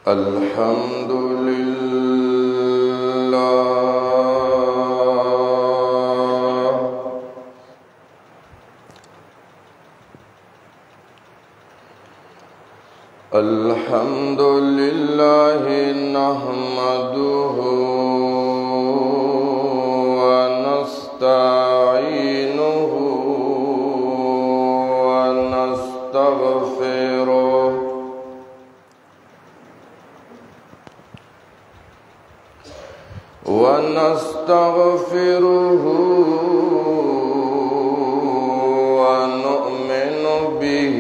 الحمد لله الحمد لله نحمده ونستعينه ونستغفره ونؤمن به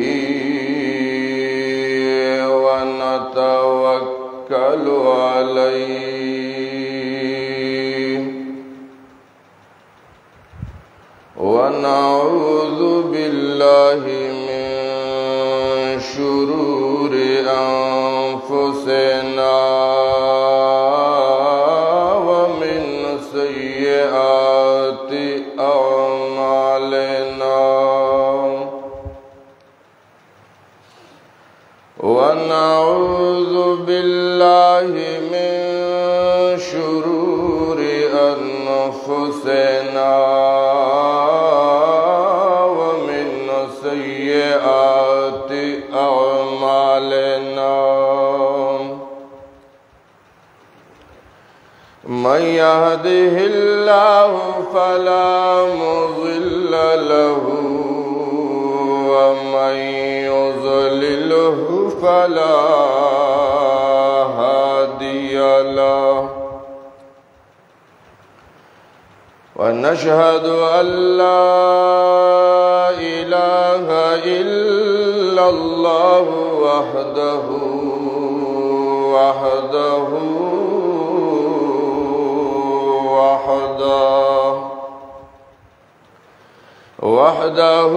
ونتوكل عليه ونعوذ بالله من شرور أنفسنا ومن سيئات أعمالنا ونعوذ بالله من شرور أنفسنا ومن سيئات أعمالنا من يهده الله فلا مضل له ومن يضلله فلا هادي له ونشهد أن لا إله إلا الله وحده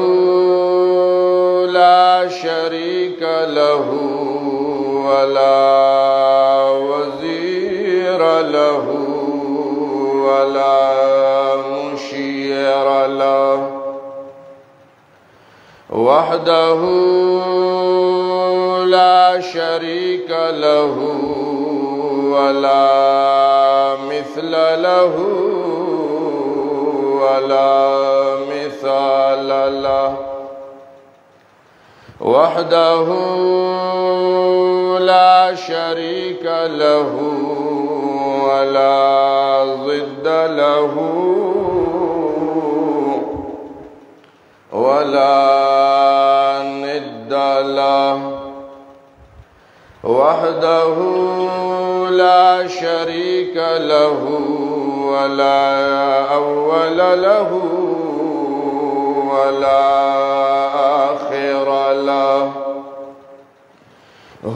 لا شريك له ولا وزير له ولا مشير له وحده لا شريك له ولا مثل له ولا مثال له وحده لا شريك له ولا ضد له ولا ند له وحده لا شريك له ولا أول له ولا آخر له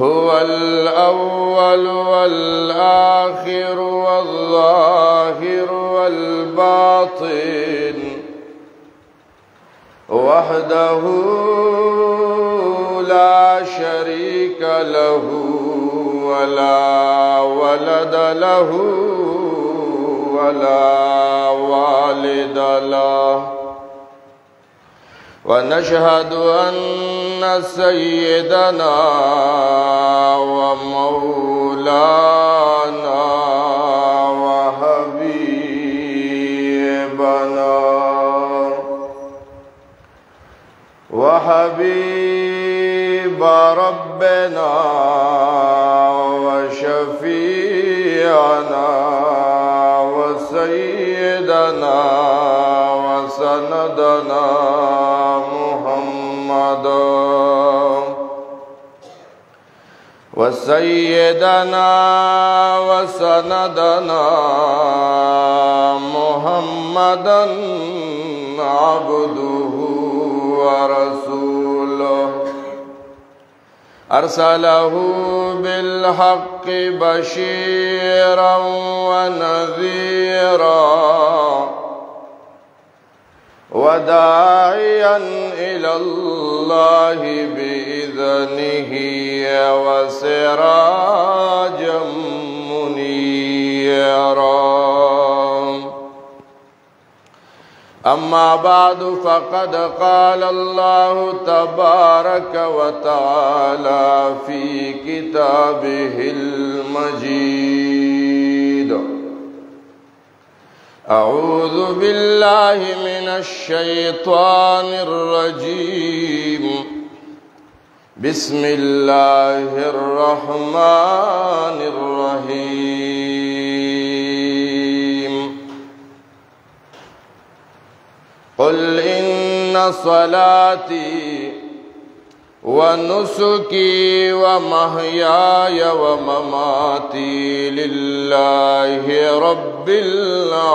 هو الأول والآخر والظاهر والباطن وحده لا شريك له ولا ولد له ولا والد له ونشهد أن سيدنا ومولانا وحبيب ربنا وشفيعنا وسيدنا وسندنا محمدا وسيدنا وسندنا محمدا عبده ورسوله أرسله بالحق بشيرا ونذيرا وداعيا إلى الله بإذنه وسراجا منيرا أما بعد فقد قال الله تبارك وتعالى في كتابه المجيد: أعوذ بالله من الشيطان الرجيم. بسم الله الرحمن الرحيم. قل إن صلاتي ونسكي ومحياي ومماتي لله رب العالمين.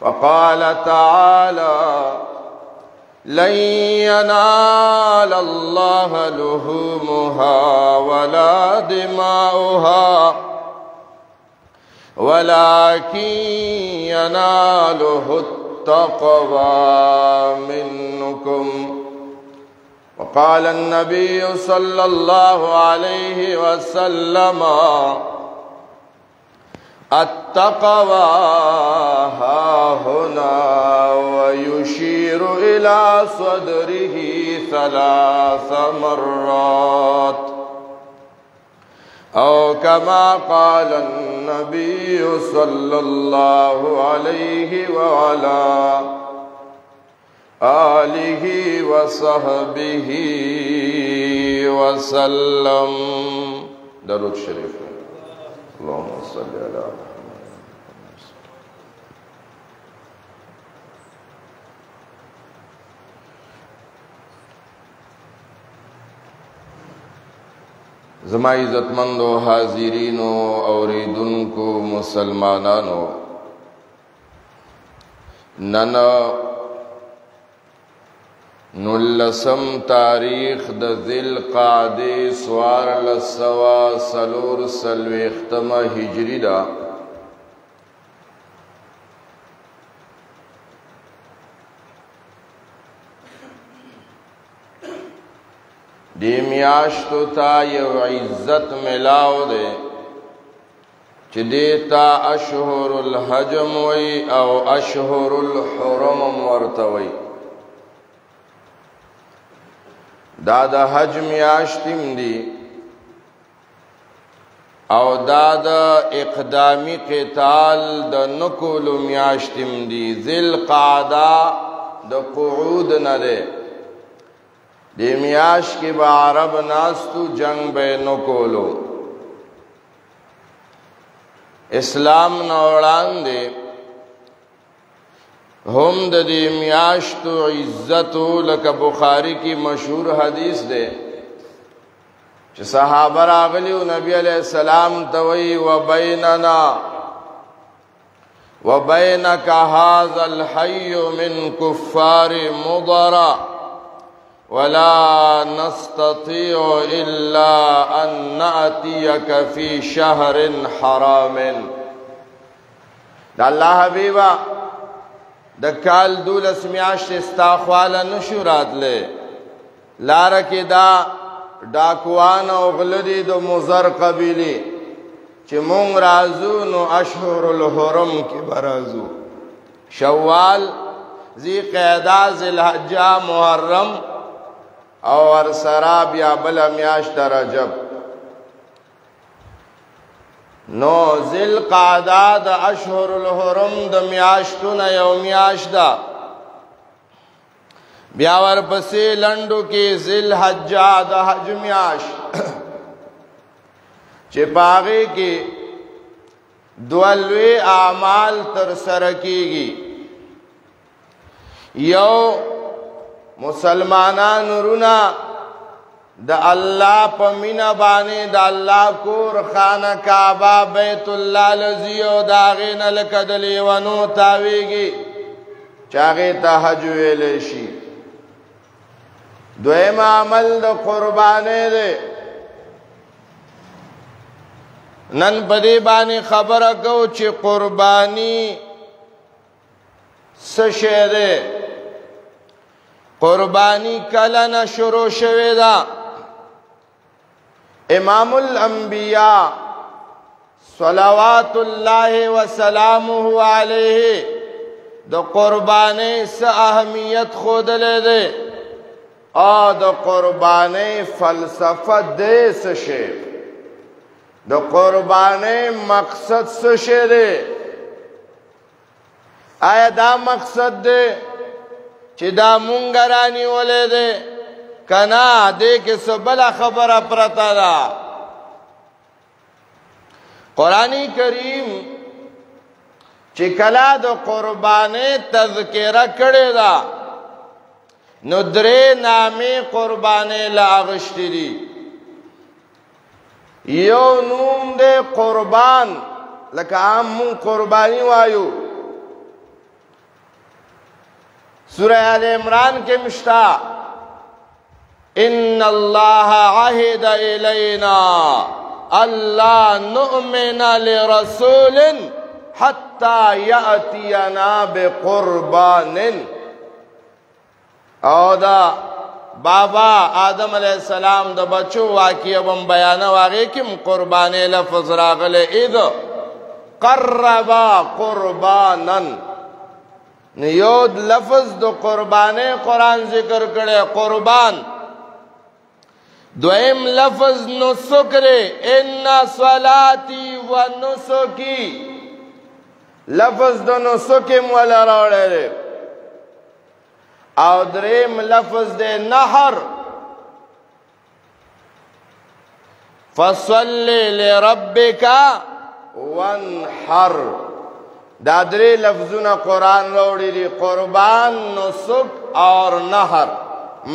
وقال تعالى: لن ينال الله لحومها ولا دماؤها ولكن يناله التقوى منكم. وقال النبي صلى الله عليه وسلم: التقوى هاهنا، ويشير إلى صدره 3 مرات، أو كما قال النبي صلى الله عليه وعلى آله وصحبه وسلم. درود شریف. اللهم صل على محمد. زما عزتمندو حاضرینو اوریدونکو مسلمانانو، نن 19 تاریخ د ذی القعدې 1443 هجری ده. دی میاشتو تا یو عزت ملاو دے چی دیتا اشہر الحجم وی او اشہر الحرم ورتوی. دا دا حج میاشتیم دی او دا دا اقدامی قتال دا نکولو میاشتیم دی. ذی القعدہ دا قعود ندے، دی میاش کی با عرب ناستو جنگ بے نکولو. اسلام نوڑان دے ہم دا دی میاشتو عزتو، لکا بخاری کی مشہور حدیث دے چھ صحابہ راغلیو نبی علیہ السلام توئی: وبیننا وبینک هذا الحی من کفار مضرہ ولا نستطيع إلا أن نأتيك في شهر حرام. دا اللہ حبیبا دا کال 12 میاشت استاخوالا نشورات لے لارکی دا ڈاکوان او غلدی دو مزر قبیلی چی مونگ رازو نو اشہر الحرم کی برازو. شوال، ذی قعدہ، ذی الحجہ، محرم اور سراب یا بلا میاشت رجب. نو ذی القعدہ دا اشہر الحرم دا میاشتون یو میاشت دا. بیاور پسی لنڈو کی ذی الحجہ دا حج میاشت چی پاغی کی دولوی اعمال ترسرکی گی. یو مسلمانان رونا دا اللہ پا مینا بانے دا اللہ کور خانہ کعبہ بیت اللہ لزیو داغین لکدلی ونو تاویگی چاگی تا حجوے لیشی. دویم عمل دا قربانے دے. نن پدی بانی خبر کو چی قربانی سشے دے. قربانی کلنا شروع شوی دا. امام الانبیاء صلوات الله وسلامه علیه د قربانی س اهمیت خود لیده او د قربانی فلسفه ده سشه د قربانی مقصد سشه ده آیا دا مقصد ده چې دا مونږ رانیولې ده کنا دې کې څه بله خبره پرته ده قرآن کریم چې کله د قربانی تذکره کړې ده نو درې نامې قربانی له اغوښتې دي یو نوم دی قربان لکه عام مون قربانی وایو سورہ آل عمران کے مشتا ان اللہ عہد الینا اللہ نؤمن لرسول حتی یأتینا بقربان او دا بابا آدم علیہ السلام دا بچو واقعی بم بیانا واقعی کم قربانی لفظ راغلے اذ قربا قربانا نیود لفظ دو قربانی قرآن ذکر کرے قربان دویم لفظ نسکرے ان صلاتی و نسکی لفظ دو نسکی مولا روڑے رے او دریم لفظ دے نحر فصلی لربکا وانحر دا درې لفظونه قرآن راوړي دي قربان نسک اور نحر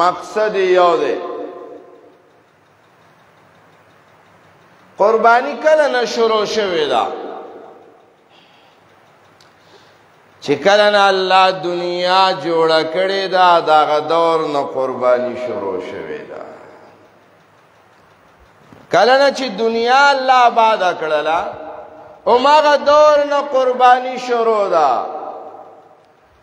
مقصد یو دی قربانی کله نه شروع شوې ده چې کله نه الله دنیا جوړه کړې ده دغه دور نه قربانی شروع شوې ده کله نه چې دنیا الله آباده کړله اماغ دور نا قربانی شروع دا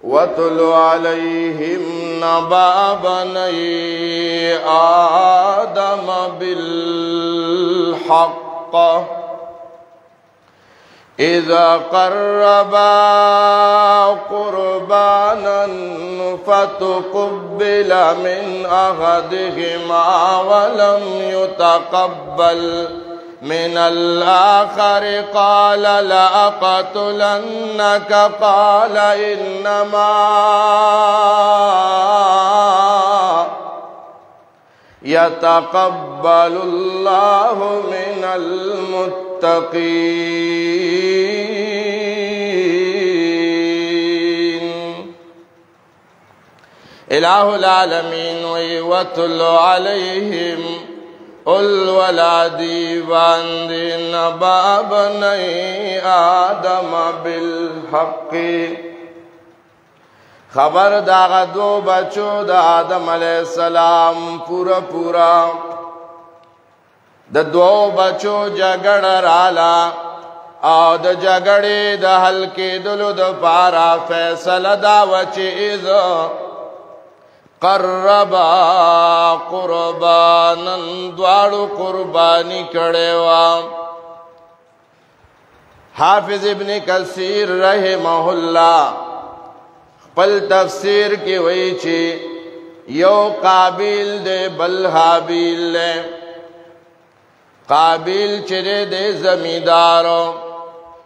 وَاتْلُ عَلَيْهِمْ نَبَأَ بَنِي آدَمَ بِالْحَقِّ إِذَا قَرَّبَا قُرْبَانًا فَتُقُبِّلَ مِنْ أَحَدِهِمَا وَلَمْ يُتَقَبَّلْ من الآخر قال لأقتلنك قال إنما يتقبل الله من المتقين إله العالمين وَاتْلُ عليهم الولادی باندی نبا بنی آدم بالحق خبر داغ دو بچو دا آدم علیہ السلام پورا دا دو بچو جگڑ رالا او دا جگڑی دا حل کی دلو دا پارا فیصل دا وچیزو قربا قربانا دوارو قربانی کڑے وام حافظ ابن کثیر رحمہ اللہ پل تفسیر کی وئی چی یو قابیل دے بل حابیل لے قابیل چرے دے زمیدارو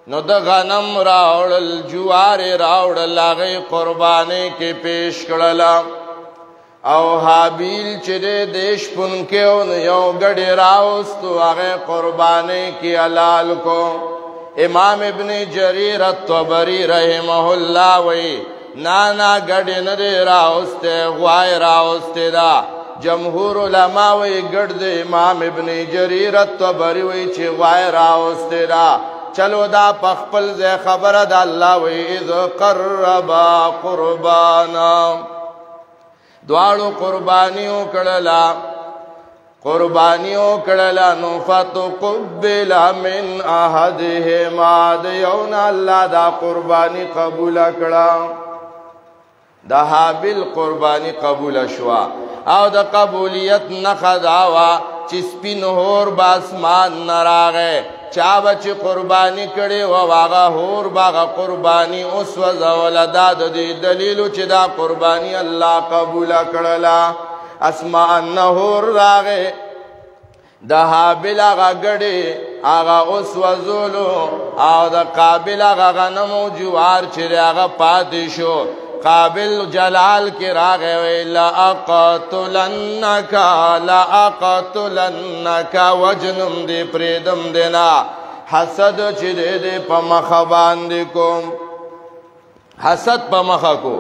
نو دا غنم راوڑل جوار راوڑل آگئی قربانے کے پیش کڑلا او حابیل چرے دیش پن کے ان یو گڑی راوستو آگے قربانے کی علال کو امام ابن جریر الطبری رحمہ اللہ وی نانا گڑی ندے راوستے غوائی راوستے دا جمہور علماء وی گڑ دے امام ابن جریر الطبری وی چی غوائی راوستے دا چلو دا پخپل زی خبر دا اللہ وی اذ قربا قربانا دوارو قربانیوں کڑلا نو فتقبل من احدهما دیونا اللہ دا قربانی قبول کڑا دا حابل قربانی قبول شوا او دا قبولیت نخداوا چی سپین ہور باسمان نراغے چا بچ قربانی کړي او هغه هور باغه قربانی اوس وزول داد دی دلیل چې دا قربانی الله قبول کړلا اسماء النهور راغه د حابل هغه ګړي هغه اوس وزولو او د قابل هغه غنم او جوار چې هغه پاتې شو قابل جلال کی راغے وی لأقتلنک وجنم دی پریدم دینا حسد چی دے دے پا مخبان دی کم حسد پا مخا کو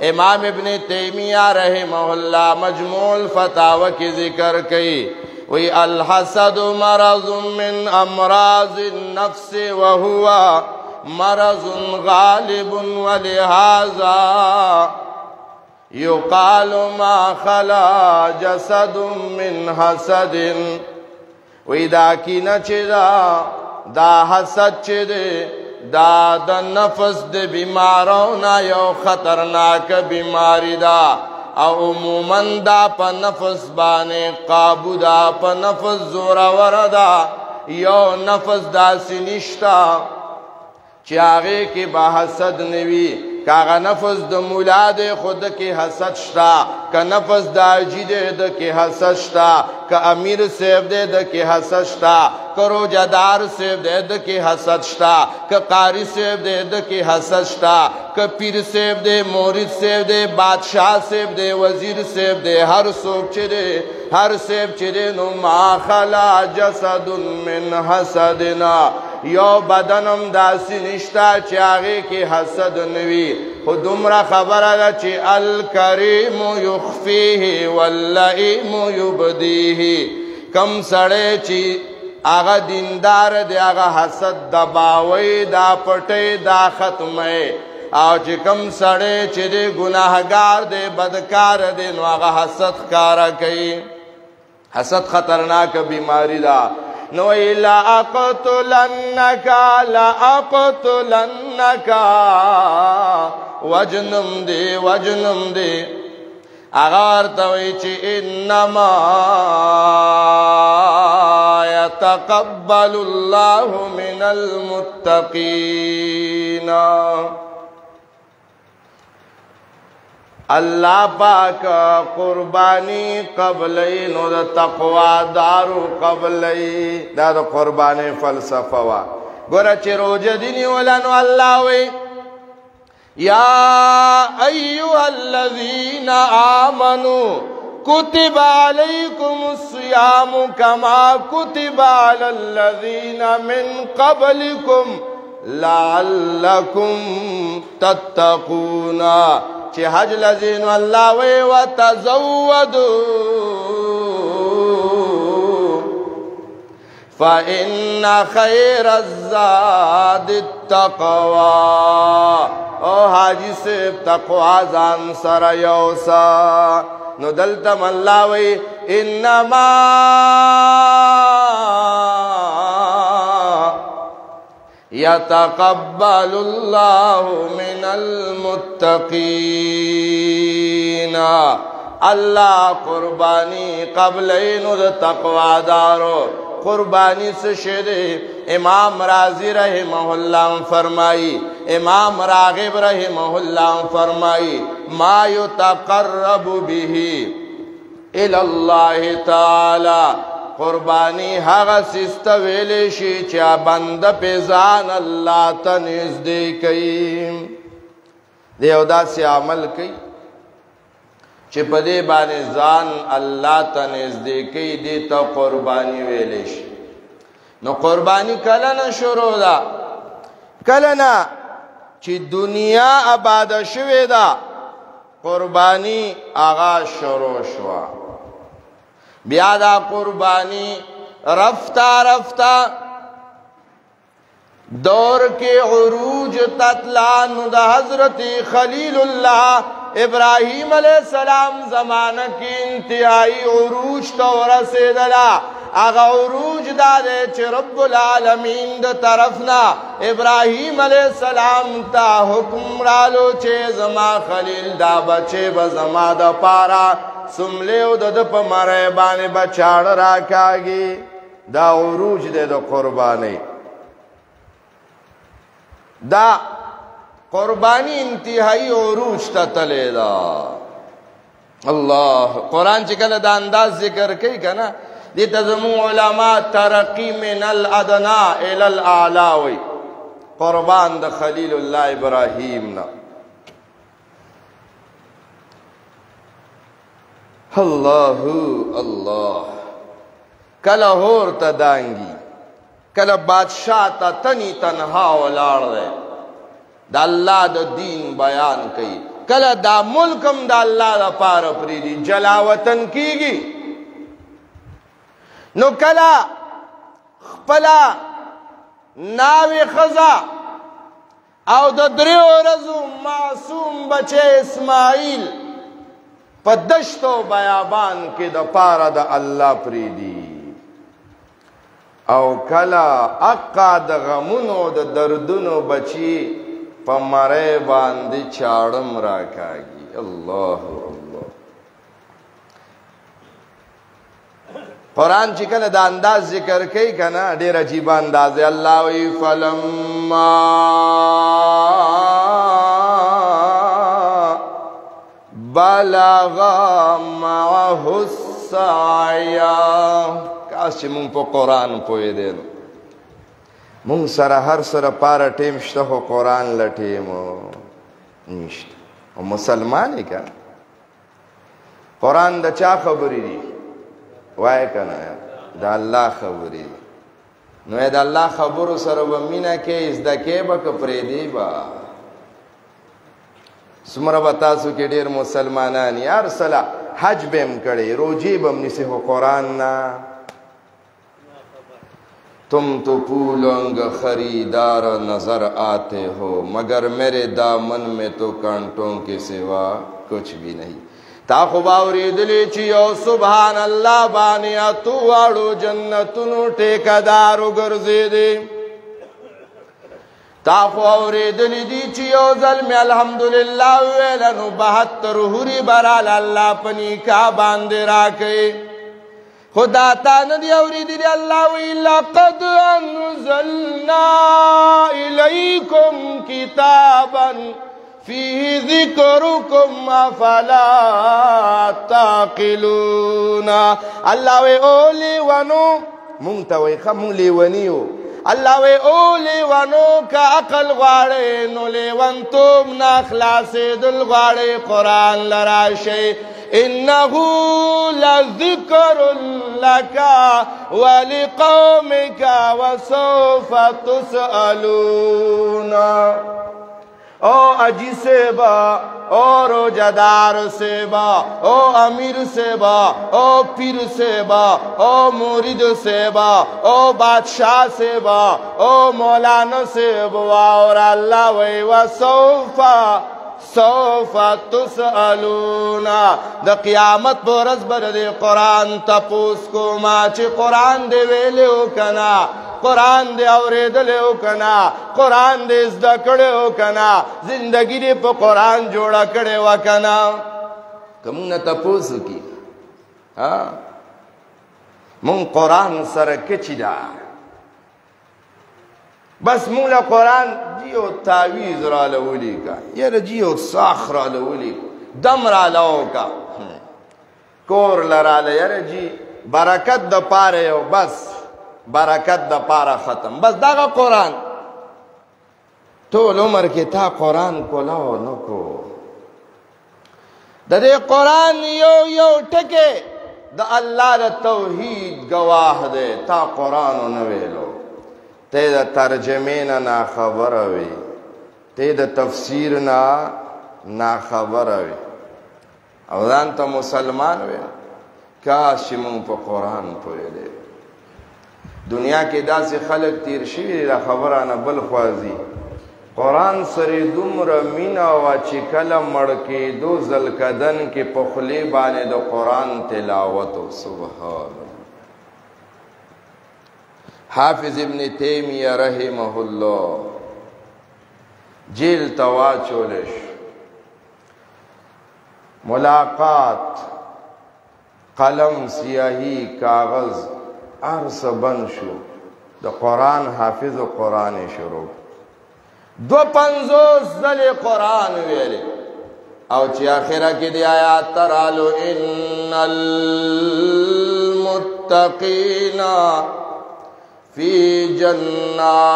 امام ابن تیمیہ رحمہ اللہ مجموع الفتاوہ کی ذکر کی وی الحسد مرض من امراض النفس وهو مرض غالب ولهذا يقال ما خلا جسد من حسد وإذا كنا چدا دا حسد چدے دا د نفس د بیمارونا یو خطرناک بیماری دا او عموما دا پا نفس بانے قابو دا پا نفس زورا وردا یو نفس دا سنشتا چاغه کې با حسد نوي کاغه نفس د مولا د خود کې حسد شتا ک نفس د اجید د کې حسد شتا ک امیر سیب د کې حسد شتا ک روزدار سیب د کې حسد شتا ک قاری سیب د کې حسد شتا ک پیر سیب د مورید سیب د بادشاہ سیب د وزیر سیب د هر څوک چې هر سیب چې نو ما خلا جسد من حسدنا یو بدنم داسی نشتا چاگه کی حسد نوی خودمرا خبره دا چی الکریم یخفیه واللئیم یبدیه کم سڑے چی آغا دیندار دی آغا حسد دباوی دا پٹی دا ختمی او چې کم سڑے چی دی گناہگار دی بدکار دی نو آغا حسد کارا کئی حسد خطرناک بیماری دا نو لأقتلنک وجنم دے اغار توی چی انما یتقبل اللہ من المتقین اللہ پاک قربانی قبلی نو دا تقوی دارو قبلی دا دا قربانی فلسفہ وا گورا چی روج دینی ولنو اللہ وی یا ایوہ الذین آمنوا کتب علیکم الصیام کما کتب علی الذین من قبلکم لعلکم تتقون چی حج لذین اللہ وی وتزودو فإن خیر الزاد التقوی او حاجی سیب تقوی زان سر یوسا نو دلتم اللہ وی انما یتقبل اللہ من المتقین اللہ قربانی قبلین دا تقوی دارو قربانی سے شدے امام رازی رحمہ اللہ فرمائی امام راغب رحمہ اللہ فرمائی ما یتقرب به الاللہ تعالی قربانی هغه سیسته ویلې شي چې بنده په ځان الله ته نږدې کوي دی او داسې عمل کوي چې په دې باندې ځان الله ته نږدې کوي دې ته قربانی ویلې شي نو قربانی کله نه شروع ده کله نه چې دنیا آباد شوې ده قربانی آغاز شروع شوه بیا دا قربانی رفتہ رفتہ دور کے عروج تطلان دا حضرت خلیل اللہ ابراہیم علیہ السلام زمانہ کی انتہائی عروج تو رسیدلا آغا عروج دا دے چھ رب العالمین دا طرفنا ابراہیم علیہ السلام تا حکم رالو چھ زما خلیل دا بچے بزما دا پارا سملیو دا دا پا مرے بانے بچاڑ راکاگی دا عروج دے دا قربانی دا قربانی انتہائی عروج تا تلے دا اللہ قرآن چکل دا انداز ذکر کئی کنا دیتا زمون علماء ترقی من الادنا الى الاعلاوی قربان دا خلیل اللہ ابراہیم نا اللہ اللہ کلا ہور تا دانگی کلا بادشاہ تا تنی تنہا ولاڑ دے دا اللہ دا دین بیان کئی کلا دا ملکم دا اللہ دا پار پریدی جلاوطن کی گی نو کلا خپلا ناوی خزا او دا دریو رزو معصوم بچے اسماعیل پا دشت و بیابان کے دا پارا دا اللہ پریدی او کلا اقا دا غمونو دا دردونو بچی پا مرے باندی چاڑم راکاگی اللہ اللہ قرآن چکل دا انداز ذکر کئی کنا دیر عجیب انداز اللہ وی فلما بلغ معه السعی کاش چی مونگ پا قرآن پوئی دینو مونگ سر ہر سر پارا ٹیم شتا خو قرآن لٹیمو نشت و مسلمانی کا قرآن دا چا خبری دی وائے کنا دا اللہ خبری دی نو دا اللہ خبرو سر و مینا کے از دا کے با کپری دی با سمرا بتاسو کے دیر مسلمانانی یار صلاح حج بیم کڑی روجی بم نسی ہو قرآن نا تم تو پولنگ خریدار نظر آتے ہو مگر میرے دامن میں تو کانٹوں کے سوا کچھ بھی نہیں تا خباوری دلی چیو سبحان اللہ بانیا تو آڑو جنتنو ٹیکدارو گرزی دی تا خباوری دلی دی چیو ظلم الحمدللہ ویلنو 72 حوری برال اللہ پنی کا باندے راکے خدا تا ندی اوری دی اللہ وی لقد انزلنا الیکم کتابا فیہ ذکرکم افلا تاقلون اللہ وی اولی ونو مونگتاوی خمون لیونیو اللہ وی اولی ونو کا عقل غاڑے نو لیون توم ناخلاص دل غاڑے قرآن لراشے انہو لذکر لکا ولقومکا وسوف تسألون او اجی سے با او روجدار سے با او امیر سے با او پیر سے با او مرید سے با او بادشاہ سے با او مولانا سے با اور اللہ وی وسوفا سوفا تسألون دا قیامت بورز برد قرآن تپوس کو ماچی قرآن دے ویلے ہو کنا قرآن دے اوریدلے ہو کنا قرآن دے ازدکڑے ہو کنا زندگی دے پا قرآن جوڑا کڑے ہو کنا کمون تپوس کی مون قرآن سر کچی دا بس مولا قرآن جیو تاویز را لولی کا یا جیو ساخ را لولی دم را لو کا کور لرا لے یا جی برکت دا پارے ہو بس برکت دا پارا ختم بس داگا قرآن طول عمر کے تا قرآن کو لاؤ نکو دا دے قرآن یو ٹکے دا اللہ دا توحید گواہ دے تا قرآن نویلو تے دا ترجمین نا خبر ہوئی تے دا تفسیر نا خبر ہوئی او دان تا مسلمان ہوئی کاش من پا قرآن پوئے دے دنیا کے دا سے خلق تیر شوی دا خبرانا بلخوازی قرآن سری دمر مینا و چکل مڑکی دو زلکدن کے پخلی بانے دا قرآن تلاوتو سبحان حافظ ابن تیمیہ رحمہ اللہ جیل توا چولش ملاقات قلم سیاہی کاغذ عرص بن شو دا قرآن حافظ و قرآن شروع 250 ځلې قرآن ویلې او چې آخره کې دی آیات ترالو ان المتقین فی جنات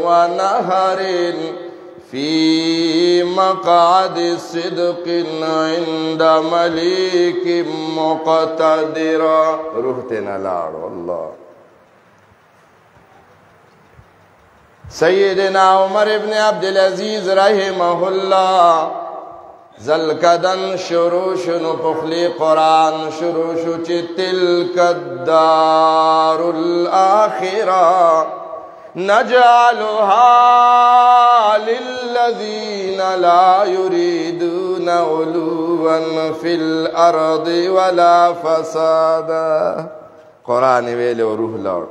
ونهر فی مقعد صدق عند ملیک مقتدر. روح تینا لاړو. الله. سیدنا عمر ابن عبدالعزیز رحمه الله زلکدن شروع شنو پخلی قرآن شروع شو چی تلک الدار الاخرہ نجعلها للذین لا یریدون علوا فی الارض ولا فسادا. قرآن ویلے و روح لاؤ.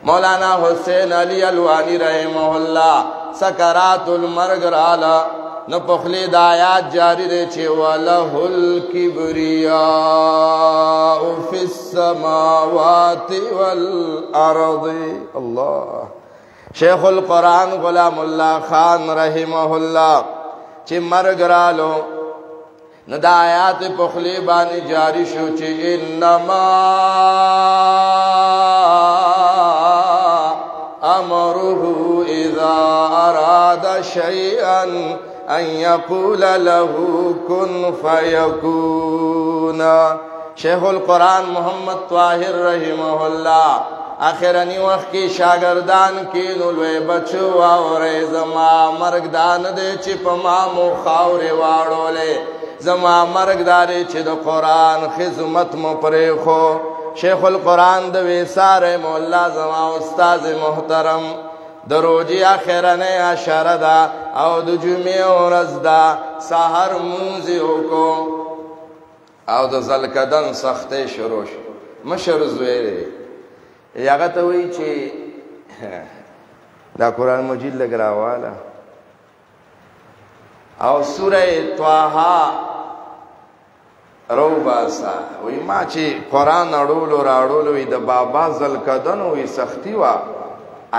مولانا حسین علی الوانی رحمہ اللہ سکرات المرگ رالا نو پخلی دایات جاری دے چھے وَلَهُ الْكِبْرِيَاءُ فِي السَّمَاوَاتِ وَالْأَرْضِ. اللہ. شیخ القرآن غلام اللہ خان رحمہ اللہ چھے مرگ رالو نو دا آیات پخلی بانی جاری شو چھے انما امره اذا اراد شيئا ان يقول له كن فيكون. شیخ القرآن محمد طاہر رحمہ اللہ آخرانی وقت کی شاگردان کی نلوے بچو آورے زما مرگ دان دے چپ مامو خاور واڑو لے زما مرگ دارے چھ دو قرآن خزمت مپریخو. شیخ القرآن دو ویسار مولا زما استاذ محترم دروجی آخرنے اشار دا او دو جمعی ورز دا سحر منزیو کو او دو زلکدن سختے شروش مشر زویرے یاغت ہوئی چی دا قرآن مجید لگ رہا والا او سورہ طاہا رو باسا وی ما چی قرآن اڑولو راڑولو وی دا بابا زلکدنو وی سختی وا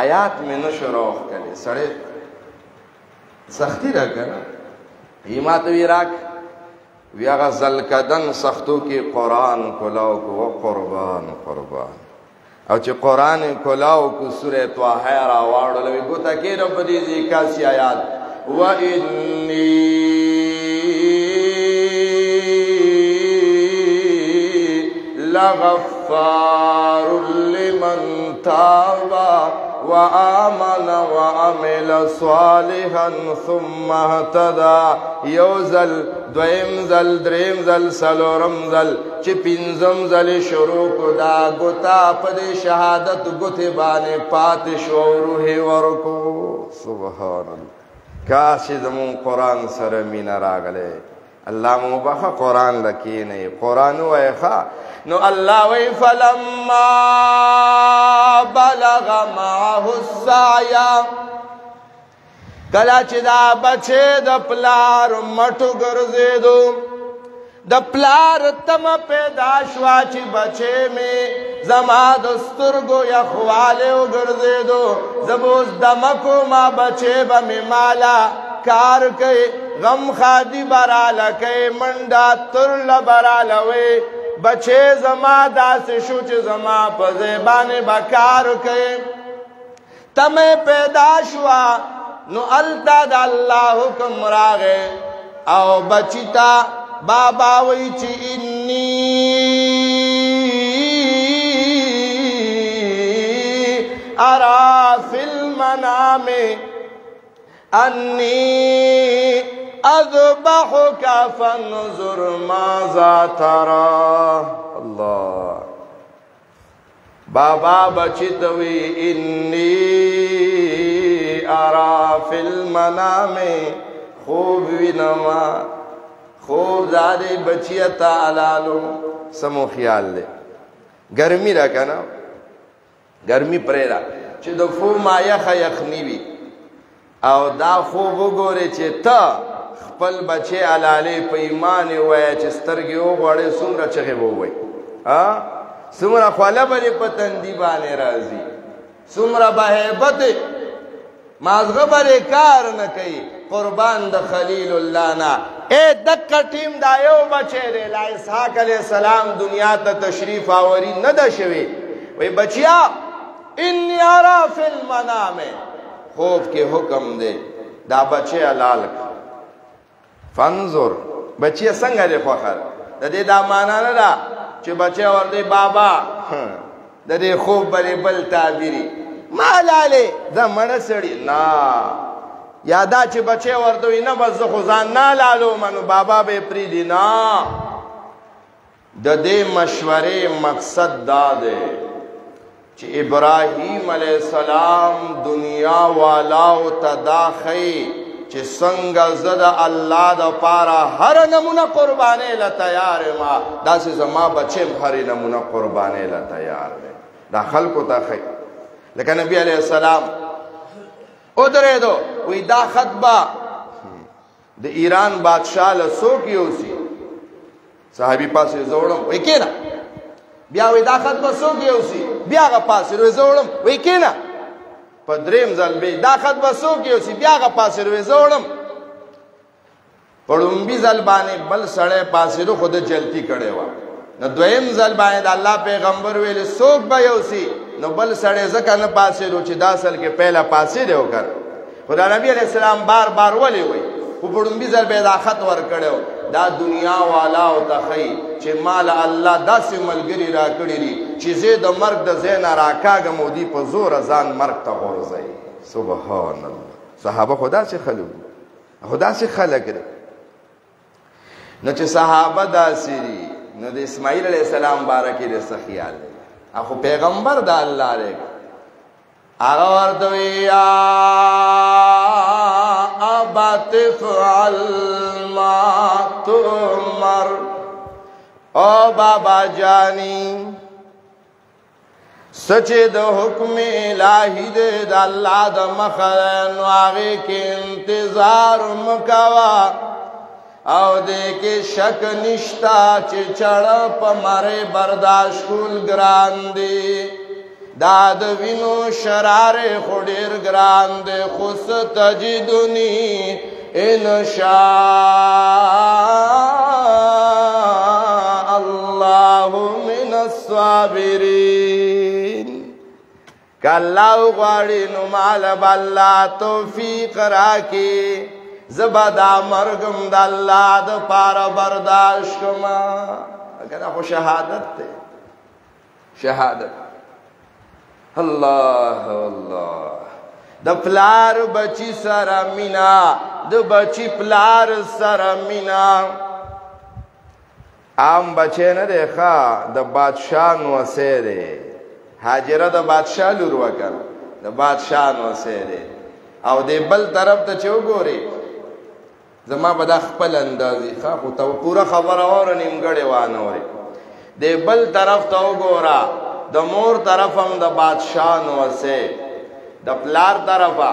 آیات میں نشروخ کلی سڑے سختی رکھا نا ایما تو وی راک وی آغا زلکدن سختو کی قرآن کلاو کو قربان قربان او چی قرآن کلاو کو سورہ طاہا راوارولو وی گوتا کی رب دیزی کاسی آیات وَإِنِّي لَغَفَّارٌ لِمَنْ تَابَ وَآمَنَ وَعَمِلَ صَالِحًا ثُمَّ اهْتَدَى. یوزل دویم زل دریم زل سلورم زل چی پینزم زل شروع کدا گتا پد شہادت گتے بانے پات شوروح ورکو. سبحان اللہ. کاش زمون قرآن سر مین راگلے اللہ مبخا قرآن لکی نہیں قرآن ویخا نو اللہ وی فلما بلغ معه السعیا کلا چی دا بچے دا پلار مٹو گرزے دو دا پلار تم پیدا شوا چی بچے میں زما دسترگو یا خوالے گرزے دو زبوز دمکو ما بچے با می مالا کار کئی غم خادی برالا کئی منڈا ترل برالا وی بچے زما دا سے شوچ زما پزیبانے بکار کئی تمہیں پیدا شوا نو التا دا اللہ حکم راغے او بچیتا بابا وی چی انی ارا فی المنام انی اذبحک فانظر ماذا ترى. اللہ. بابا بچیتوی انی ارا فی المنام خوب وینما خوب زادے بچیتا علالو سمو خیال لے گرمی را کنا گرمی پریرا چی دو فو ما یخ یخنیوی او دا خوب گورے چی تا خپل بچے علالے پا ایمان ہویا چی سترگی ہو بڑے سمرا چگے ہوئی سمرا خوالا بڑے پتندی بانے رازی سمرا بحیبت مازغه بلې کار نه کوي قربان د خلیل الله نه. اے دکه ټیم دا یو بچی دی لا اسحاق علیه السلام دنیا ته تشریف آوری نه ده شوی. وی بچیا انی ارا فی المنام خوب کې حکم دی دا بچی حلال فانظر بچی څنګه دی خوخر د دې دا معنا نه ده چې بچی ورته بابا د دې خوب بل تعبیری مالاله دا مړ سړی نه یادا چې بچی ورته وي نه بس زه خو ځان نه لالو منو بابا به پریدي نه. د دې مشورې مقصد دا دی چې ابراهیم علیه السلام دنیا والاو ته دا ښیي چې څنګه زه د الله دپاره هره نمونه قربانۍ له تیار یم داسې زما بچیم هرې نمونه قربانۍ له تیار دی. دا خلکو ته ښیي. لکه نبی علیه السلام ودرېدو وی دا خط به د ایران بادشاه له څوک یوسي صحابي پاسې زه وړم وی کېنه بیا وی دا خط به څوک یوسي بیا هغه پاسې وی زه وړم وی کېنه په درېم ځل بیا دا خط به څوک یوسي بیا هغه پاسې وی زه وړم په لومبي ځل باندې بل سړی پاسېدو خو د جلتي کړې وه نو دویم ځل باندې د الله پیغمبر ویلې څوک به یوسي نو بل سړی ځکه نه پاسېدو چې دا اصل کې پهله پاسېدی وکړ خو دا نبي علیه السلام بار بار ولې وی خو په لومبي ځل به یې دا خط ورکړی دا دنیا والاو ته ښیي چې مال الله داسې ملګري راکړي دي چې زه د مرګ د ځای نه راکاږم او دوی په زوره ځان مرګ ته غورځوي. سبحان الله. صحابه خو داسې خلک خو داسې خلک دی. نو چې صحابه داسې دي نو د اسماعیل علیه السلام باره کې د څه خیال دی خو پیغمبر د الله دی هغه ورته وی یا ابت افعل ما تؤمر او بابا جانی سچ د حکم الہی د الله د مخه نو هغه کې انتظار مکوا او دې کې شک نشتا چې چړ په ماره برداشت کول ګران دی دا د وینو شرار خډیر ګران دی خو ستجدنی ان شاء الله من الصابرین. کله غواړي نو مال بالله توفیق راکړي زبا دا مرگم دا اللہ دا پارا برداشت کما اگر خو شہادت تے شہادت اللہ اللہ دا پلار بچی سر مینا دا بچی پلار سر مینا عام بچے نہ دیکھا دا بادشاہ نوسے دے حاجرہ دا بادشاہ لوروا کر دا بادشاہ نوسے دے او دے بل طرف تا چو گو رے زما به دا خپل اندازي خو ته پورا خبره اوره نیمګړې وانه وره دی بل طرف ته وګوره د مور طرف هم د بادشاه نوسه د پلار طرفه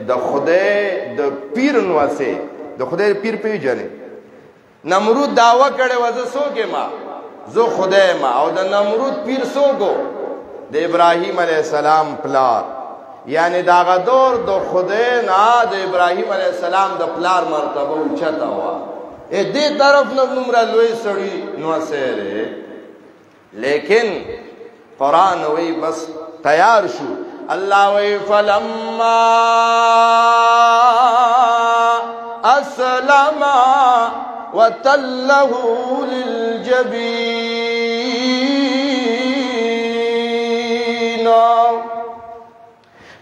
د خدای د پیر نوسه د خدای پیر پیژنې نمرود داوا کړي وځه سوګه ما زه خدای ما او د نمرود پیر سوګو د ابراهیم علیه السلام پلار یعنی داغه دور د خدای نه د ابراهیم علیه السلام د پلار مرتبه اوچته وا دې طرف نه نمره لوی سړی نو سره لیکن قران وی بس تیار شو الله وی فلما اسلم وتله للجبین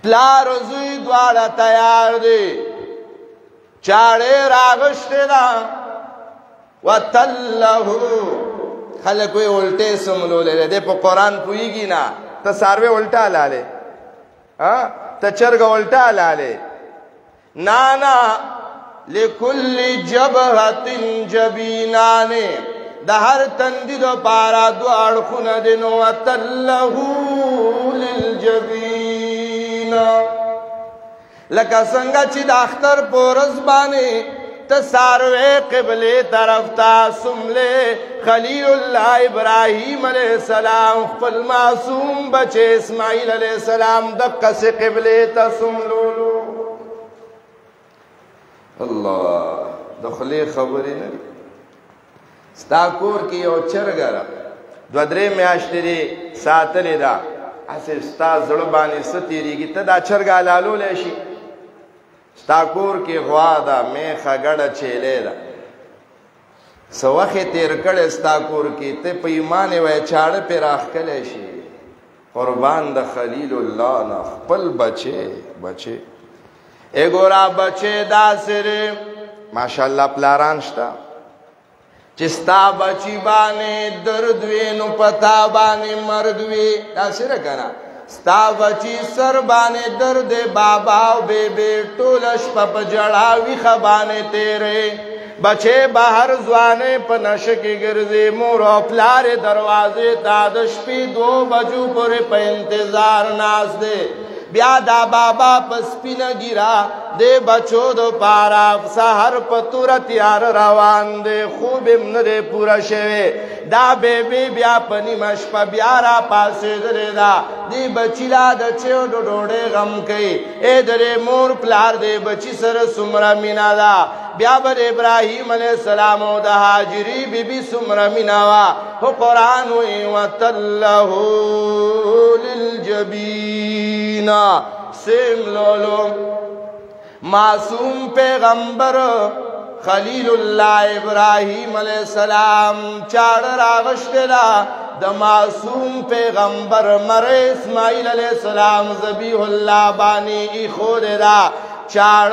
پلار زوی دواړه تیار دي چاړه راغشته دا وتله خلک وی الټه سمولې ده په قران پويږي نه ته ساروي الټه لاله ها ته چرګ الټه لاله نانا لكل جبهه جبینان د هر تندې د پارا دو اړخونه دي نو وتله للجبین لکه څنګه چې د اختر پورز باندې تساروے قبلے طرف تا سملے خلیل اللہ ابراہیم علیہ السلام خپل معصوم بچے اسماعیل علیہ السلام دقا سے قبلے تا سملولو اللہ دخلے خبری نبی ستا کور کی یو چرگا را دو درے میاشتی دی ساتلی دا اسی ستا زڑبانی ستیری گی تا دا چرگا لالو لیشی ستا کور کی غوا دا میخا گڑا چیلے دا سوخی تیر کڑے ستا کور کی تے پیمانے وی چاڑ پی راخ کلیشی قربان دا خلیل اللہ نا خپل بچے بچے اے گورا بچے دا سرے ماشاءاللہ پلاران شتا چستا بچی بانے دردوی نو پتا بانے مردوی دا سرے کنا ستا بچی سر بانے درد بابا و بے بے ٹولش پپ جڑاوی خبانے تیرے بچے باہر زوانے پنشکی گرزے مور و پلار دروازے تادش پی 2 بجو پر پہ انتظار ناز دے بیا دا بابا پس پی نگیرا دے بچو دو پارا سہر پتورا تیار روان دے خوب امن دے پورا شوے دا بے بے بیا پنی مشپا بیارا پاسے درے دا دے بچی لا دا چیو دو ڈوڑے غم کئی اے درے مور پلار دے بچی سر سمرا مینا دا بیا بر ابراہیم علیہ السلام و دا حاجری بی بی سمرا مینا وا ہو قرآن ہوئی وَتَلَّهُ لِلْجَبِينَ سیم لولو معصوم پیغمبر خلیل اللہ ابراہیم علیہ السلام چاڑ راغشتلا دا معصوم پیغمبر مرے اسماعیل علیہ السلام ذبیح اللہ بانی ای خود دا چاڑ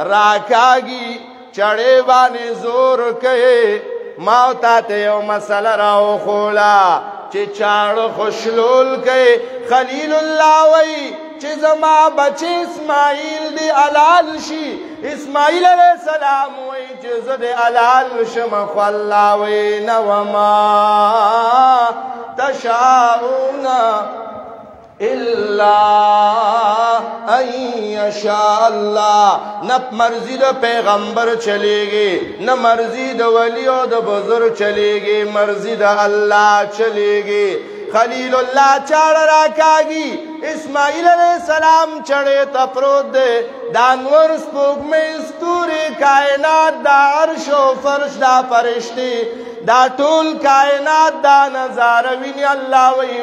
راکاگی چڑے بانی زور کہے موتا تیو مسئلہ راو خولا چی چاڑ خوشلول کہے خلیل اللہ وی چی زما بچے اسماعیل دی علال شی اسماعیل علیہ السلام وی چی زد علال شمخ اللہ وی نوما تشاؤنا اللہ ان یشاء اللہ نہ مرضی دا پیغمبر چلے گی نہ مرضی دا ولی و دا بزرگ چلے گی مرضی دا اللہ چلے گی خلیل اللہ چاڑ راکاگی اسماعیل علیہ السلام چڑے تپرود دے دانور سپوک میں استوری کائنات دا عرش و فرش دا فرشتی دا ټول کائنات دا نظارہ وینی اللہ وی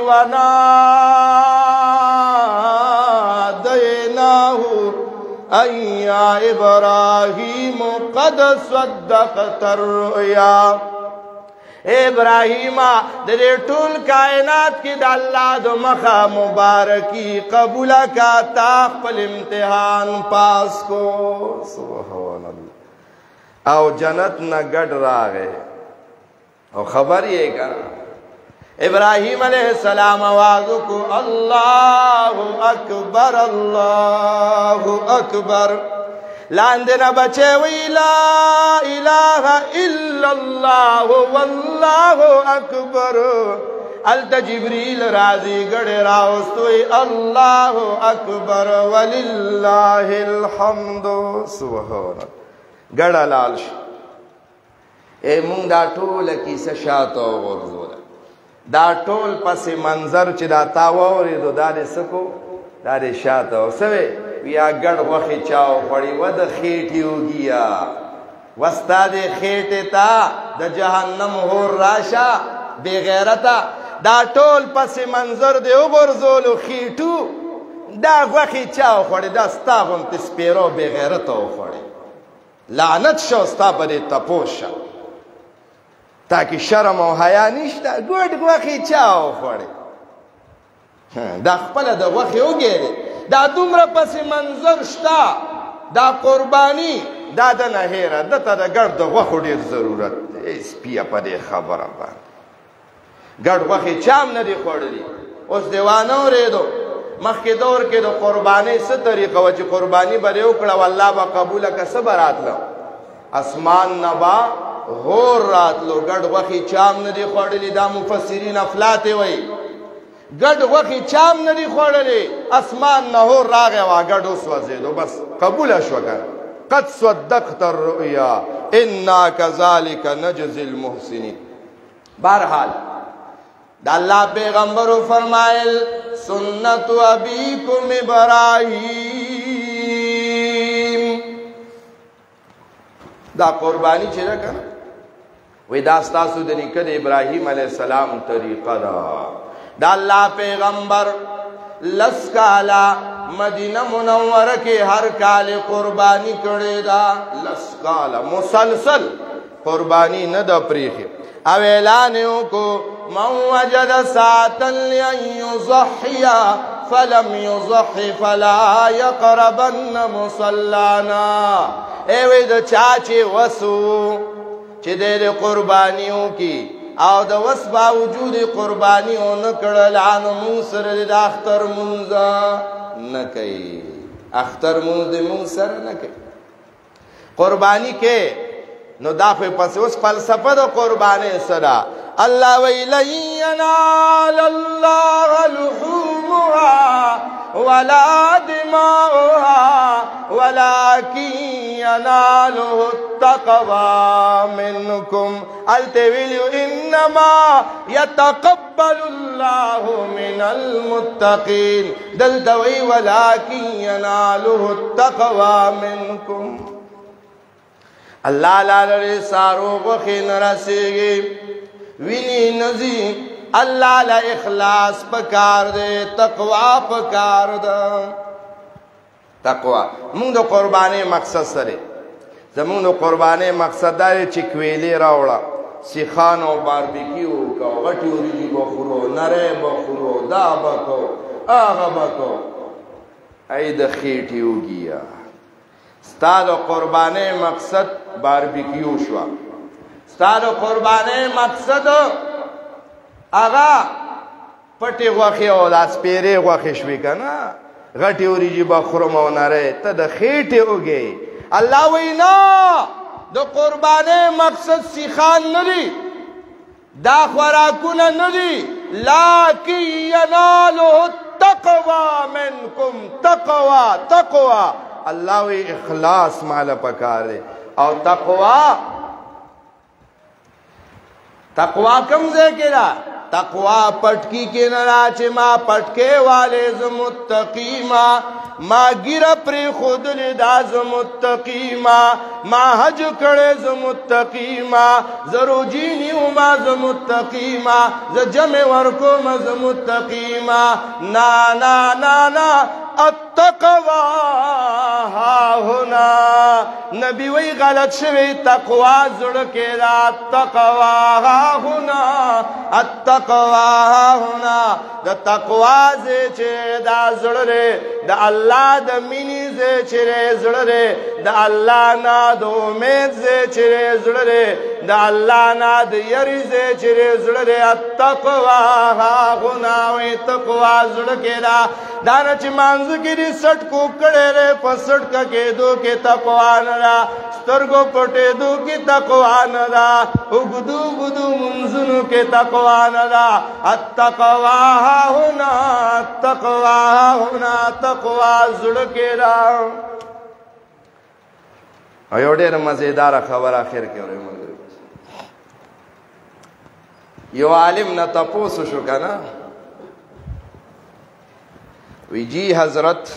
ونادیناہو ایا ابراہیم قد صدقت الرؤیا اے ابراہیمہ دے ټول کائنات کی دا اللہ دو مخا مبارکی قبول کا تاق پل امتحان پاس کو سبحان اللہ او جنت نہ گڑ راغے اور خبر یہ کرنا ابراہیم علیہ السلام آوازو کو اللہ اکبر اللہ اکبر لاندنا بچے وی لا الہ الا اللہ واللہ اکبر التا جبریل رازی گڑے راوستوی اللہ اکبر وللہ الحمد سبحان گڑا لالش اے مونگ دا ٹول کی سشاتو غرزولا دا ٹول پس منظر چی دا تاوری دو دارے سکو دارے شاتو سوے ویا گڑ وخی چاو پڑی ود خیٹیو گیا وستا دے خیٹے تا دا جہنم ہور راشا بے غیرتا دا ٹول پس منظر دے غرزولو خیٹو دا وخی چاو پڑی دا ستاغم تسپیرو بے غیرتو پڑی لعنت شو ستا پڑی تپوشا تاکہ شرم و حیا نشتا گوڑ وخی چاو پڑی دا خپل دا وخی ہو گئے دا دومره پس منظر شتا دا قربانی دا دا نهیره دا تا دا گرد دا وخو دیر ضرورت ایس پیا پا دی خبر بان گرد وخی چام ندی خوردی اس دیوانو ریدو مخی دور که دا قربانی ست طریقه وچی قربانی بری اکڑا واللہ با قبول کا سبرات لو اسمان نبا غور رات لو گرد وخی چام ندی خوردی دا مفسرین افلاتی وی گڑ وخی چام ندی خوڑلی اسمان نهور راغے وا گڑ اس وزیدو بس قبول شو کر قد صدقت الرؤيا انا كذلك نجزي المحسنين. بہرحال دا اللہ پیغمبر فرمائل سنت ابیکم ابراہیم دا قربانی چیزا کنا وی داستاسو دنی کد ابراہیم علیہ السلام طریقہ دا اللہ پیغمبر لسکالا مدینہ منورہ کے ہر کال قربانی کردے دا لسکالا مسلسل قربانی ندا پریخی او اعلانیوں کو من وجد ساعتا لئن یضحیا فلم یضحی فلا یقربن مصلانا. ایوی دا چاچے وسو چی دیر قربانیوں کی او دا وس باوجود قربانیوں نکڑلان موسر دا اختر منزا نکی اختر منز موسر نکی قربانی کے نو داخوی پس اس فلسفہ دا قربانی صدا اللہ وَإِلَن يَنَالَ اللَّهَ لُحُومُهَا وَلَا دِمَاؤُهَا وَلَكِن يَنَالُهُ التَّقْوَى مِنكُمْ. التویلیو انما يَتَقَبَّلُ اللَّهُ مِنَ الْمُتَّقِينَ دلتوی وَلَكِن يَنَالُهُ التَّقْوَى مِنكُمْ. اللہ لالر سارو غخی نرسیگی وینی نزی اللہ لا اخلاص پکار دے تقوی پکار دے. تقوی مونگ دو قربانی مقصد سرے زمونگ دو قربانی مقصد دارے چکویلی راوڑا سیخان و باربیکیو کا غٹی اوریجی بخورو نرے بخورو دا بکو آغا بکو اید خیٹیو گیا. ستاد قربانی مقصد باربیکیو شوا ستاد قربانی مقصد آغا پٹی غوخی او داس پیری غوخی شوی کنا غٹی اوریجی بخورم او نرے تا دا خیٹی ہو گئی. اللہ وینا دا قربانی مقصد سیخان ندی دا خوراکون ندی لیکن ینالو التقوی منکم. تقوی تقوی اللہ وی اخلاص مالا پکارے اور تقوی کم ذکرہ تقوی پٹکی کے نراچ ما پٹکے والے زمتقیما ما گرا پری خود لدا زمتقیما ما حج کڑے زمتقیما زرو جینیو ما زمتقیما زجمع ورکو ما زمتقیما نا نا نا نا التقوی ہا ہونا. نبی وی غلط شوی تقوی زڑکے دا التقوی ہا ہونا التقوی ہا ہونا. دا تقوی زے چھے دا زڑرے دا اللہ دا منی زے چھرے زڑرے دا اللہ نا دا امید زے چھرے زڑرے دا اللہ نا دا یری زے چھرے زڑرے التقوی ہا ہونا. وی تقوی زڑکے دا دانا چی مانز کی دی سٹ کو کڑے رے پسٹ کا کے دو کے تقوی ندا سترگو پٹے دو کی تقوی ندا اگدو گدو منزنو کے تقوی ندا. التقوی ہا ہونا التقوی ہا ہونا تقوی زڑکے دا. ایو دیر مزیدار خبر آخر کے رہے مگر یو عالم نا تپوسو شو کنا وی جی حضرت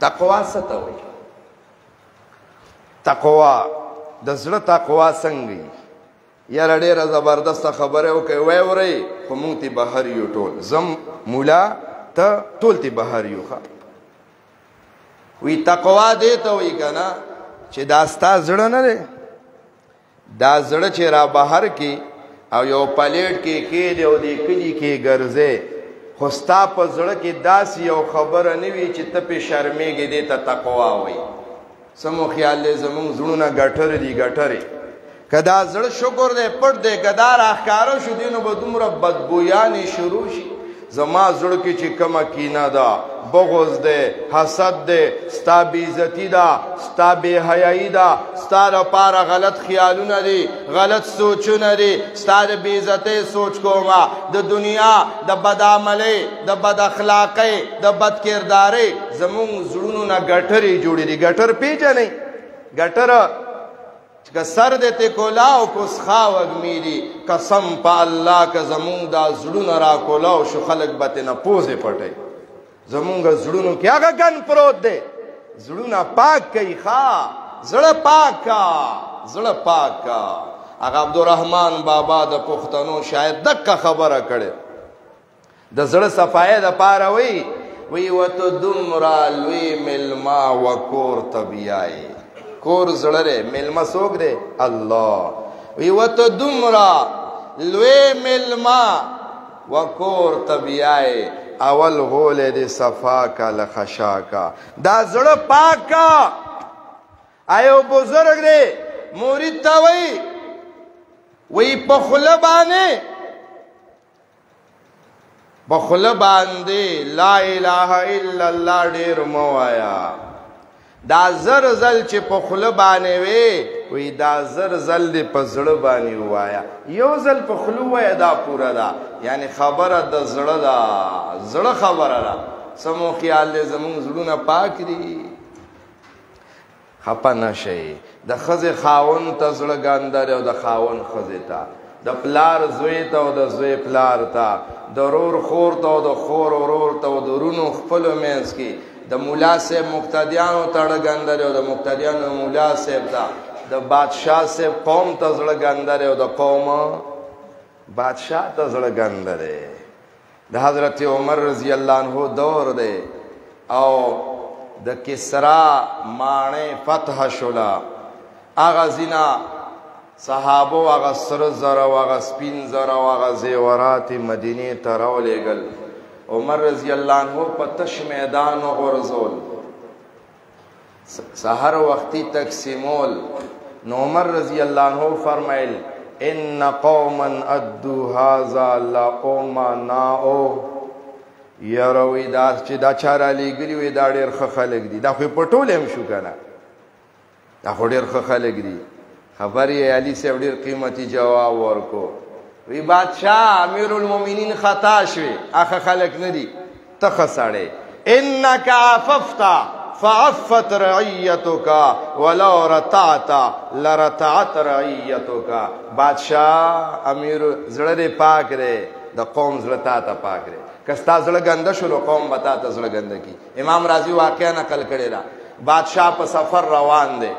تقوی ستا ہوئی تقوی دزر تقوی سنگی یا رڑی را زبردست خبر ہے کہ ویو رئی خمونتی بحریو ٹول زم مولا تا ٹولتی بحریو خوا وی تقوی دیتا ہوئی کنا چی داستا زڑا نرے دا زڑا چی را بحر کی او یو پلیٹ کی دے او دی کلی کی گرزے خوستا پا زڑا کی داسی یو خبر نوی چی تپی شرمیگی دیتا تقوی ہوئی. سمو خیال لے زمون زڑونا گٹر دی گٹر کدا زڑ شکر دے پڑ دے کدا راہ کارو شو دینو با دمرا بدبویانی شروع شی زما زړه کې چې کومه کینه ده، بغض ده، حسد ده، ستا بې عزتي ده، ستا بې حیایي ده، ستا دپاره غلط خیالونه دي، غلط سوچونه دي، ستا د بې عزتۍ سوچ کومه، د دنیا د بدعملۍ، د بد اخلاقۍ، د بد کردارۍ زمونږ زړونو نه ګټرې جوړې دي. ګټر پیژنئ؟ ګټر که سر دې ته کولاو کوسخا وږمیږي، قسم په الله که زمونږ دا زړونه را کولاو شو خلک به ترنه پوزې پټوي. زمونږ زړونو کې هغه ګن پروت دی. زړونه پاک کوي، ښه زړه پاک کا، زړه پاک کا. هغه عبدالرحمن بابا د پښتنو شاید دقه خبره کړې، د زړه صفایۍ دپاره وی وته دومره لوی مېلمه و کور ته بیایي. کور زړه دی، مېلمه څوک دی؟ الله. وی وته دومره لوی مېلمه و کور ته بیایي، اول غول دې صفا کا له خشا کا. دا زړه پاک کا. ایو بزرگ دی مرید ته وی په خوله باندې لا اله الا الله ډېر مه وایه. دا زر زل چې په خوله باندې وی دا زر زل دې په زړه باندې ووایه. یو زل په خوله ووایه دا پوره ده، یعنی خبره د زړه ده، زړه خبره ده. سمو خیال دی زمونږ زړونه پاک دي. خپه نشئ. د ښځې خاوند ته زړه ګنده دی او د خاوند ښځې ته، د پلار زوی ته او د زوی پلار ته، د رور خور ته او د خور ورور ته او د ورونو خپلو منځ کې، د مولا صاحب مقتدیانو ته زړه ګنده دی او د مقتدیانو مولا صاحب ته، د بادشاه صاحب قوم ته زړه ګنده دی او د قوم بادشاه ته زړه ګنده دی. د حضرت عمر رضی الله عنه دور دی او د کسرا ماڼۍ فتح شوله. هغه ځینه صحابو هغه سره زر او هغه سپین زر او هغه زیورات مدینې ته راولېږل. عمر رضی الله عنه په تش میدان وغورځول، سحر وختي تقسیمول. نو عمر رضی الله عنه فرمایل ان قوما ادوا هذا لا امناء. یروي دا چې دا چا رالیږلي وي دا ډېر ښه خلک دي. دا خو یې پټولی هم شو که نه، دا خو ډېر ښه خلک دي. خبر یې علي صاحب ډېر قیمتي جواب ورکو. وی بادشاہ امیر المؤمنین خطا شوی، اخ خلق ندی، ته ښه سړی. انک عففت فعفت رعیتک ولو رتعت لرتعت رعیتک. بادشاہ امیر زړه دې پاک دی، د قوم زړه تا ته پاک دی. که ستا زړه ګنده شو نو قوم به تا ته زړه ګنده کي. امام راضي واقعه نقل کړې ده. بادشاہ په سفر روان دی،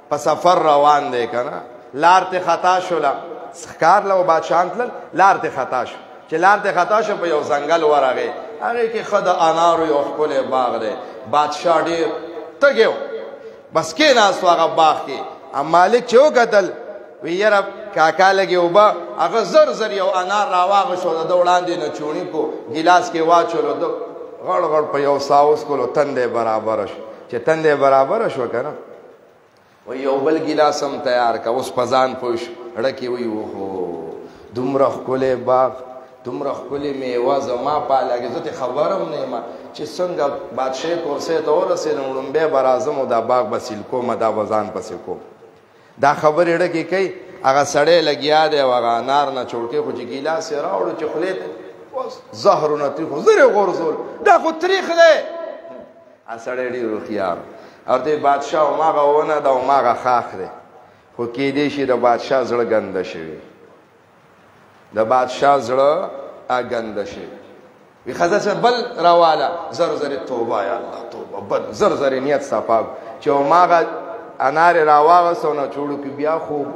په سفر روان دی که نه، لار ته خطا شوله. ښکار له بادشاهان تلل، لار ته خطا شو. چې لار ته خطا شو په یو ځنګل ورغی، هغې کې ښه د انارو یو ښکلی باغ دی. بادشاه ډېر تږی و، بس کېناستو هغه باغ کې. مالک چې وکتل وی یاره کاکا لږې اوبه، هغه زر زر یو انار راواغشو، د ده وړاندې نه چوڼي کو ګیلاس کې واچولو، د غړ غړ په یو ساه وڅکلو، تندی برابره شو. چې تندی برابره شوه که نه، وی یو بل ګیلاس هم تیار که. اوس په ځان پوه شو، ړکې وی اوهو دومره ښکلی باغ، دومره ښکلې میوه زما په لګې، زه ترې خبر هم نه یم چې څنګه بادشاهي کرسۍ ته ورسېدم، لومبی به راځم او دا باغ به سیل کوم، دا به ځان پسې کوم. دا خبرې ډکې کوي. هغه سړی لګیا دی او هغه انار نه چوړکې خو چې ګیلاس یې راوړو چې خولې ته زهرونه ترې خو زر یې غورځول، دا خو تریخ دی. هغه سړی ډېر هوښیار او دی بادشاه هماغه ونه ده، هماغه خاښ دی، خو کیدای شي د بادشاه زړه ګنده شوي، د بادشاه زړه ګنده شوي. وی ښځه چې بل راواله، زر زر توبه یا الله توبه، بل زر زر نیت صفا چې هماغه انار یې راواغست او نچوړو کې بیا خوب.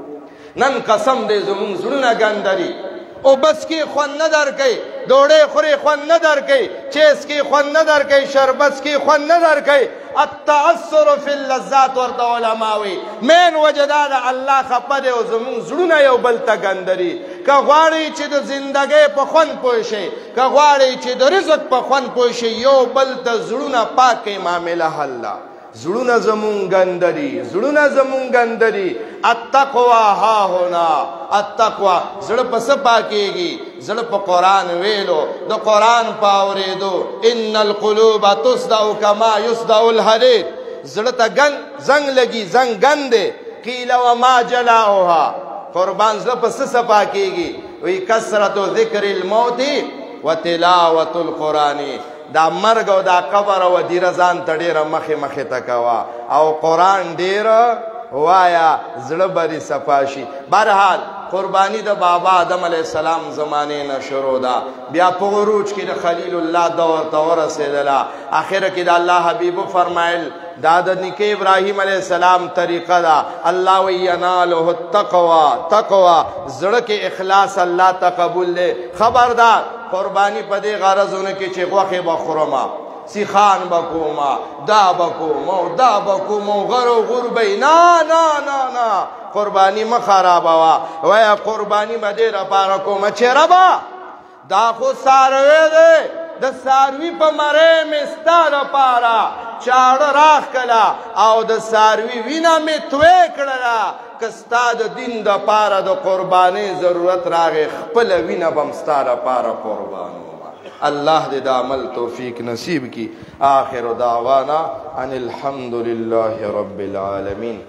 نن قسم دی زمونږ زړونه ګنده دي. او بس کې خوند نه درکوي، ډوډۍ خورې خوند نه درکوي، چیس کې خوند نه درکوي، شربت کې خوند نه درکوي. التعثر فی اللذات ورته علما وایي مین وجه دا ده الله خفه دی او زمونږ زړونه یو بل ته ګنده دي. که غواړئ چې د زندګۍ په خوند پوه شئ، که غواړئ چې د رزق په خوند پوه شئ، یو بل ته زړونه پاک کړئ، معامله حل ده. زړونه زمونږ ګنده دي، زړونه زمونږ ګنده دي. التقوا ها هنا التقوا زړه په څه پاکیږي زړه په قرآن ویلو د قرآن په اورېدو ان القلوب تصدع کما یصدع الحدید زړه ته زنګ لګي زنګ ګندې قیل وما جلاؤها قربان زړه په څه پاکیږي وی کثرت ذکر الموت وتلاوت القرآن دا مرګ او دا قبر او دیره ځان ته ډېره مخې ته کوه او قرآن ډېره وایا زړه به دې صفا شي. بهرحال قربانی د بابا آدم علیه السلام زمانې نه شروع ده بیا په عروج کې د خلیل الله دور ته ورسېدله آخره کې د الله حبیبو فرمایل دا د نیکه ابراهیم علیه السلام طریقه ده الله وی یناله تقوا زړه کې اخلاص الله ته قبول دی. خبردار قربانی په دې غرضونه کې چې غوښې به خورمه سیخان بکوما دا بکوما غر و غربی نا قربانی ما خرابوا ویا قربانی ما دیر پارا کوما چه ربا دا خود ساروی ده دا ساروی پا مره مستا دا پارا چاڑ راخ کلا او دا ساروی وینا می توی کلا کستا دا دین دا پارا دا قربانی ضرورت راغی خپل وینا بمستا دا پارا قربانو. اللہ دے دا عمل توفیق نصیب کی. آخر دعوانا ان الحمد للہ رب العالمین.